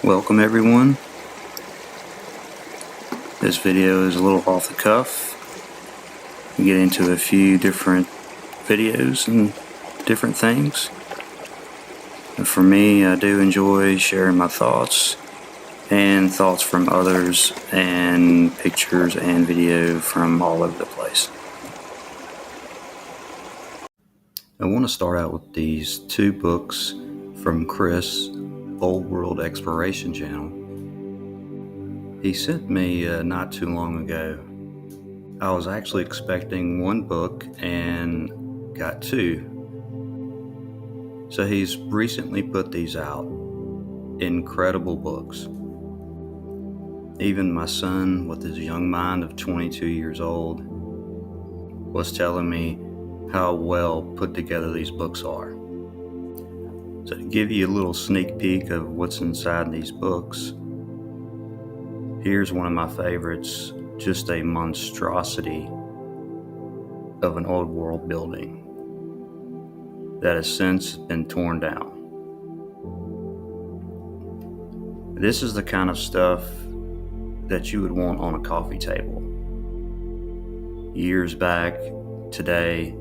Welcome everyone. This video is a little off the cuff. We get into a few different videos and different things. And for me, I do enjoy sharing my thoughts and thoughts from others and pictures and video from all over the place. I want to start out with these two books from Chris, Old World Exploration Channel. He sent me not too long ago. I was actually expecting one book and got two. So he's recently put these out. Incredible books. Even my son, with his young mind of 22 years old, was telling me how well put together these books are. So to give you a little sneak peek of what's inside these books, here's one of my favorites, just a monstrosity of an old world building that has since been torn down. This is the kind of stuff that you would want on a coffee table. Years back, today,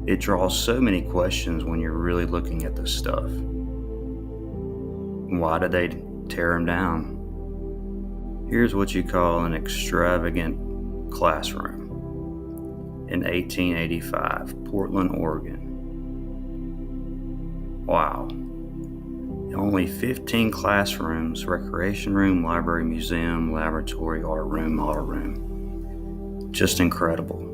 it draws so many questions when you're really looking at this stuff. Why did they tear them down? Here's what you call an extravagant classroom in 1885, Portland, Oregon. Wow. Only 15 classrooms, recreation room, library, museum, laboratory, art room, model room. Just incredible.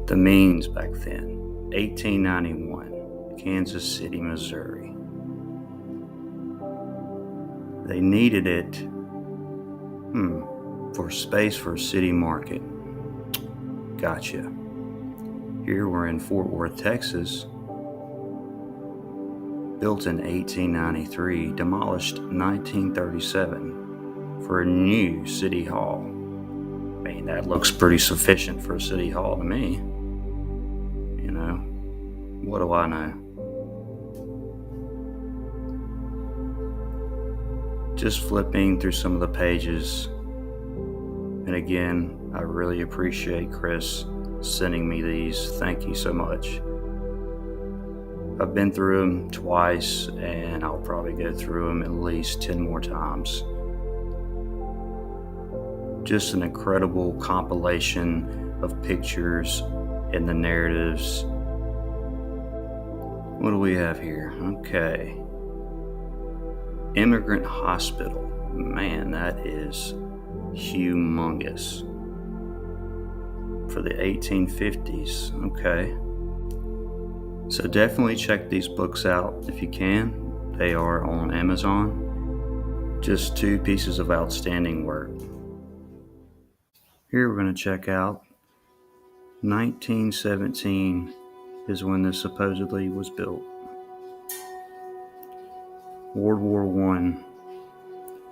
The means back then, 1891, Kansas City, Missouri. They needed it for space for a city market. Gotcha. Here we're in Fort Worth, Texas. Built in 1893, demolished 1937 for a new city hall. I mean, that looks pretty sufficient for a city hall to me. You know, what do I know? Just flipping through some of the pages, and again, I really appreciate Chris sending me these. Thank you so much. I've been through them twice, and I'll probably go through them at least 10 more times. Just an incredible compilation of pictures and the narratives. What do we have here? Okay. Immigrant Hospital. Man, that is humongous. For the 1850s. Okay. So definitely check these books out if you can. They are on Amazon. Just two pieces of outstanding work. Here we're going to check out 1917 is when this supposedly was built. World War I,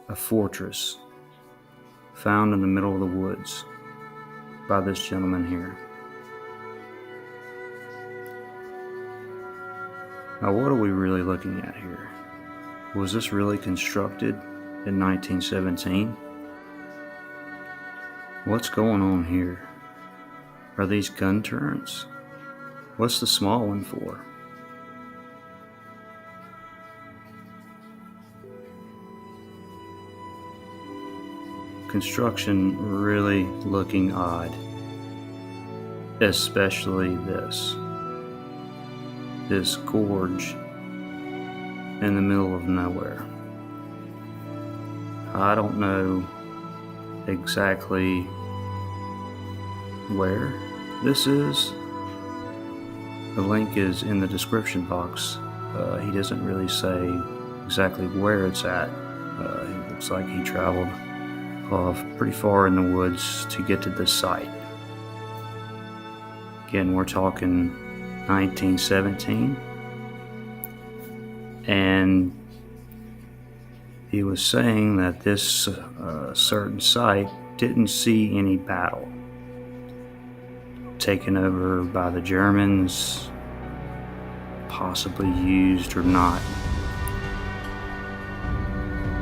a fortress found in the middle of the woods by this gentleman here. Now, what are we really looking at here? Was this really constructed in 1917? What's going on here? Are these gun turrets? What's the small one for? Construction really looking odd, especially this gorge in the middle of nowhere. I don't know exactly where this is. The link is in the description box. He doesn't really say exactly where it's at. It looks like he traveled pretty far in the woods to get to this site. Again, we're talking 1917, and he was saying that this certain site didn't see any battle. Taken over by the Germans, possibly used or not.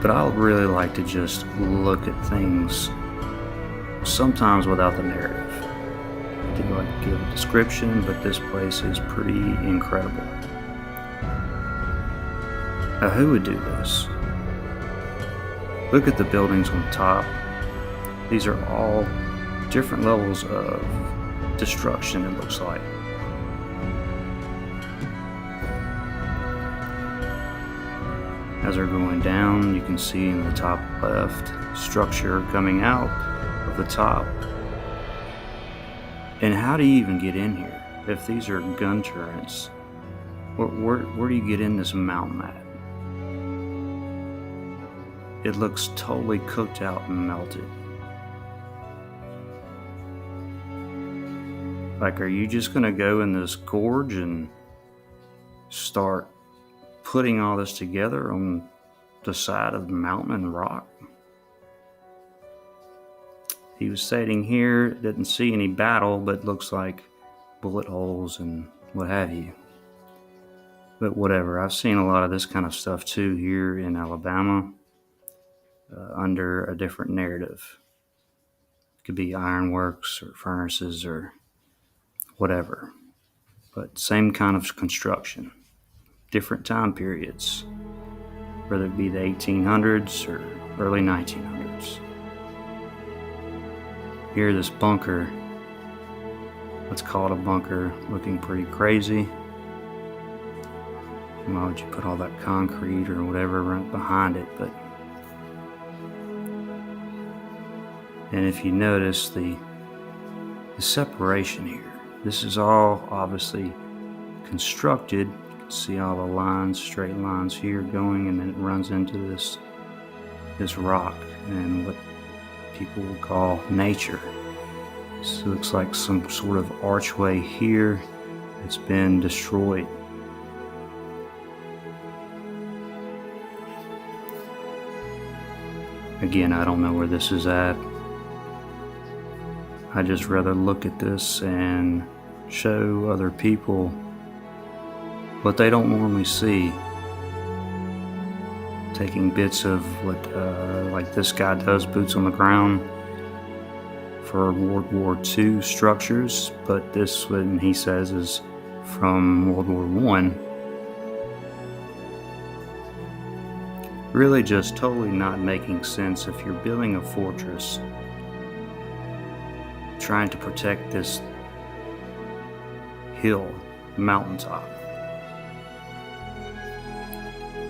But I really like to just look at things sometimes without the narrative. I do like to give a description, but this place is pretty incredible. Now, who would do this? Look at the buildings on top. These are all different levels of destruction, it looks like. As they're going down, you can see in the top left structure coming out of the top. And how do you even get in here? If these are gun turrets, where do you get in this mountain at? It looks totally cooked out and melted. Like, are you just gonna go in this gorge and start putting all this together on the side of the mountain and rock? He was stating here, didn't see any battle, but looks like bullet holes and what have you. But whatever, I've seen a lot of this kind of stuff too here in Alabama, under a different narrative. It could be ironworks or furnaces or whatever, but same kind of construction, different time periods, whether it be the 1800s or early 1900s. Here, this bunker, let's call it a bunker, looking pretty crazy. Why would you put all that concrete or whatever right behind it? But and if you notice the separation here, this is all obviously constructed. You can see all the lines, straight lines here going, and then it runs into this rock and what people will call nature. This looks like some sort of archway here that's been destroyed. Again, I don't know where this is at. I just rather look at this and show other people what they don't normally see. Taking bits of what, like this guy does, boots on the ground for World War II structures, but this one he says is from World War I. Really just totally not making sense if you're building a fortress, trying to protect this hill, mountaintop.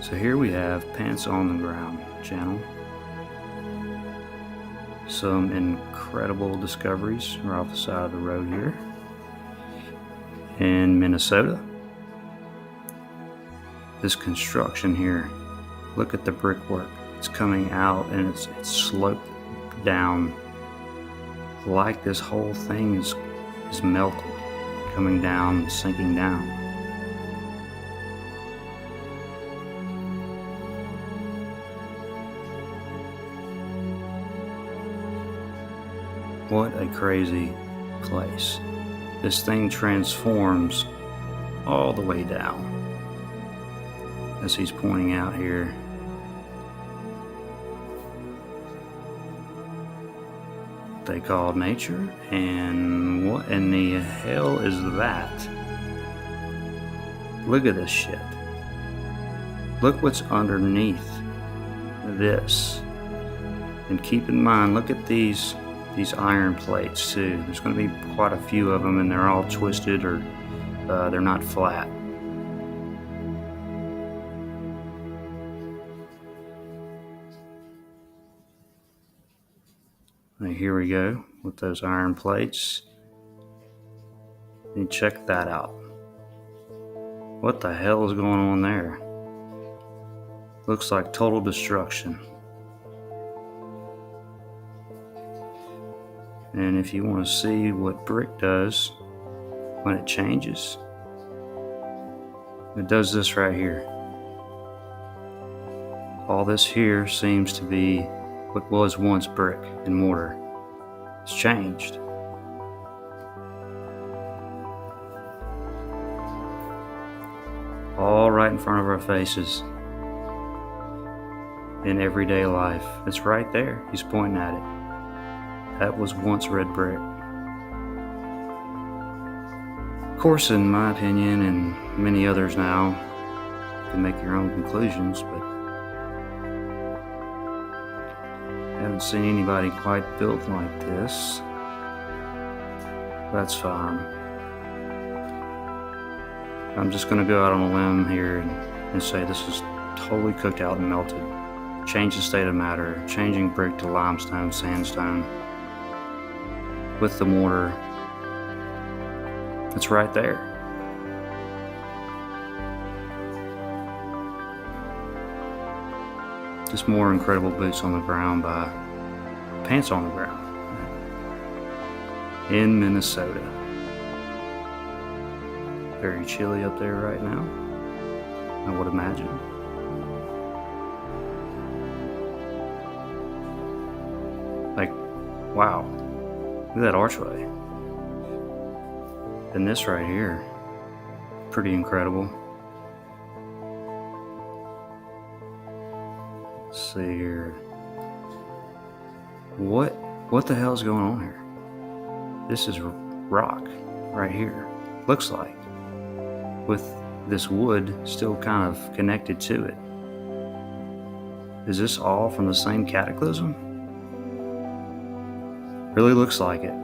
So here we have Pants on the Ground channel. Some incredible discoveries right off the side of the road here in Minnesota. This construction here, look at the brickwork. It's coming out and it's sloped down like this whole thing is melted, coming down, sinking down. What a crazy place. This thing transforms all the way down, as he's pointing out here. They call nature, and what in the hell is that? Look at this shit. Look what's underneath this. And keep in mind, look at these iron plates too. There's going to be quite a few of them, and they're all twisted or they're not flat. And here we go with those iron plates. And check that out. What the hell is going on there? Looks like total destruction. And if you want to see what brick does when it changes, it does this right here. All this here seems to be what was once brick and mortar. It's changed. right in front of our faces in everyday life. It's right there. He's pointing at it. That was once red brick. Of course, in my opinion, and many others now, you can make your own conclusions, but I haven't seen anybody quite built like this. That's fine. I'm just going to go out on a limb here and say this is totally cooked out and melted. Change the state of matter, changing brick to limestone, sandstone, with the mortar. It's right there. Just more incredible boots on the ground by pants on the ground in Minnesota. Very chilly up there right now, I would imagine. Like, wow, look at that archway. And this right here, pretty incredible. Let's see here. What the hell is going on here? This is rock right here, looks like, with this wood still kind of connected to it. Is this all from the same cataclysm? Really looks like it.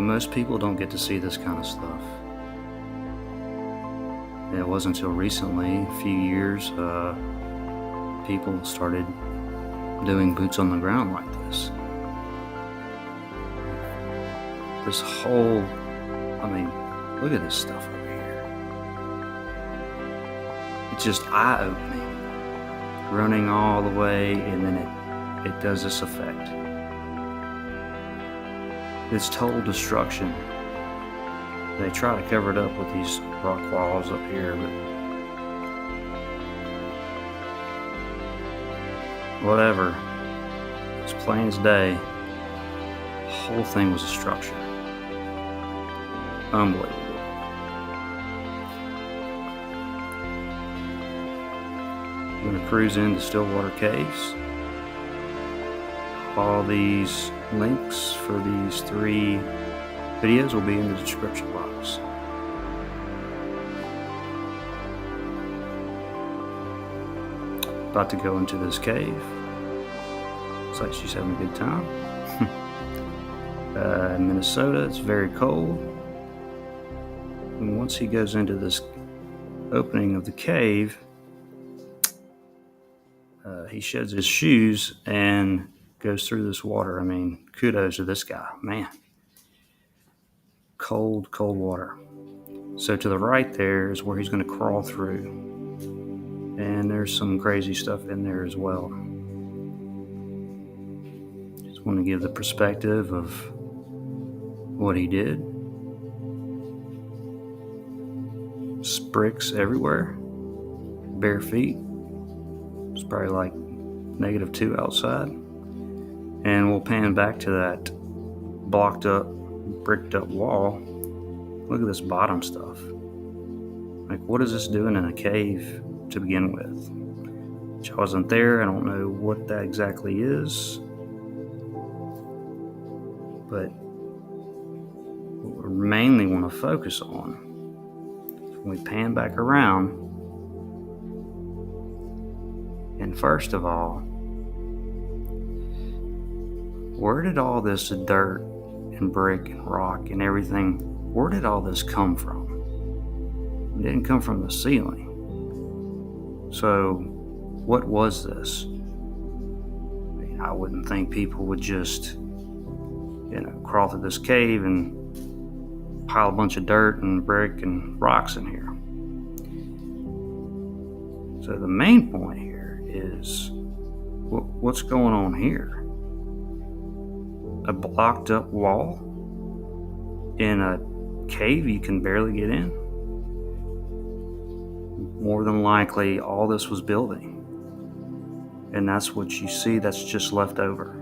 Most people don't get to see this kind of stuff. It wasn't until recently, a few years, people started doing boots on the ground like this. This whole, look at this stuff over here. It's just eye-opening. Running all the way, and then it does this effect. It's total destruction. They try to cover it up with these rock walls up here, but whatever. It's plain as day. The whole thing was a structure. Unbelievable. I'm going to cruise into Stillwater Caves. All these links for these 3 videos will be in the description box. About to go into this cave. Looks like she's having a good time. In Minnesota, it's very cold. And once he goes into this opening of the cave, he sheds his shoes and goes through this water. Kudos to this guy, man. Cold, cold water. So to the right there is where he's going to crawl through. And there's some crazy stuff in there as well. Just want to give the perspective of what he did. Bricks everywhere. Bare feet. It's probably like -2 outside. And we'll pan back to that blocked up, bricked up wall. Look at this bottom stuff. Like, what is this doing in a cave to begin with? I wasn't there. I don't know what that exactly is. But what we mainly want to focus on, when we pan back around, and first of all, where did all this dirt and brick and rock and everything, where did all this come from? It didn't come from the ceiling. So what was this? I wouldn't think people would just, crawl through this cave and pile a bunch of dirt and brick and rocks in here. So the main point here is, what's going on here? A blocked up wall in a cave you can barely get in? More than likely, all this was building. And that's what you see that's just left over.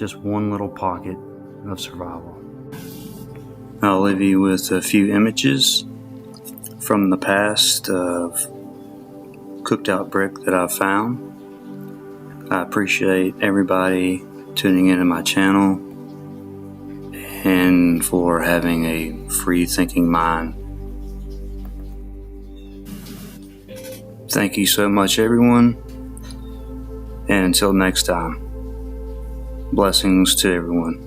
just one little pocket of survival. I'll leave you with a few images from the past of cooked out brick that I've found. I appreciate everybody tuning into my channel and for having a free thinking mind. Thank you so much, everyone, and until next time, blessings to everyone.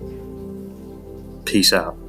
Peace out.